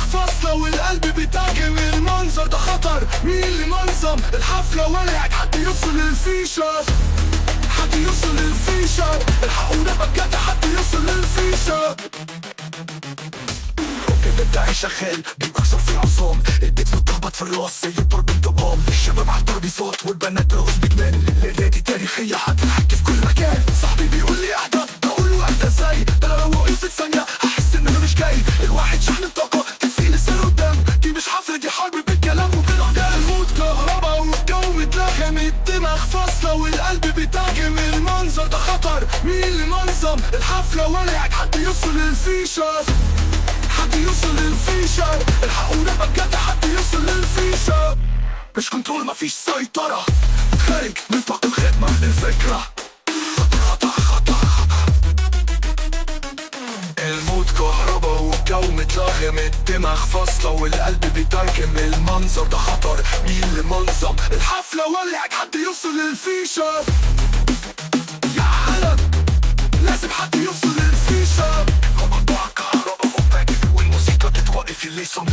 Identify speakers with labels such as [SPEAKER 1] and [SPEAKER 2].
[SPEAKER 1] فاصلة والقلب بيتاكم، المنظر ده خطر. مين اللي منظم الحفلة؟ ولعت حد يوصل للفيشة، حد يوصل للفيشة. الحقونا بجد حد يوصل للفيشة. بتاعي شغال بيكسر في العصام، البيت متخبط في الراس زي ضرب الضباب. الشباب على الترابيزات والبنات ترقص بجنان. الليلة دي تاريخية هتنحكي في كل مكان. صاحبي بيقول لي اهدى، بقول له اهدى ازاي؟ ده انا لو وقفت ثانية هحس ان انا مش جاي. الواحد شحن الطاقة تكفي لسه قدام. دي مش حفلة، دي حرب بالكلام وبالأقدام. المود كهربا والجو متلخم، الدماغ فاصلة والقلب بيتاكم، المنظر ده خطر. مين اللي منظم الحفلة؟ ولعت حد يوصل للفيشة، حد يوصل للفيشة. الحقونا بجد حد يوصل للفيشة. مش كنترول، مفيش سيطرة، خارج من طاقة الخدمة. الفكرة خطر خطر خطر. المود كهربا والجو متلغم، الدماغ فاصلة والقلب بيتركم، المنظر ده خطر. مين اللي منظم الحفلة؟ ولعت حد يوصل للفيشة. يا عالم لازم حد يوصل للفيشة. الموضوع كهربا وباكت والموسيقى تتوقف اللي صم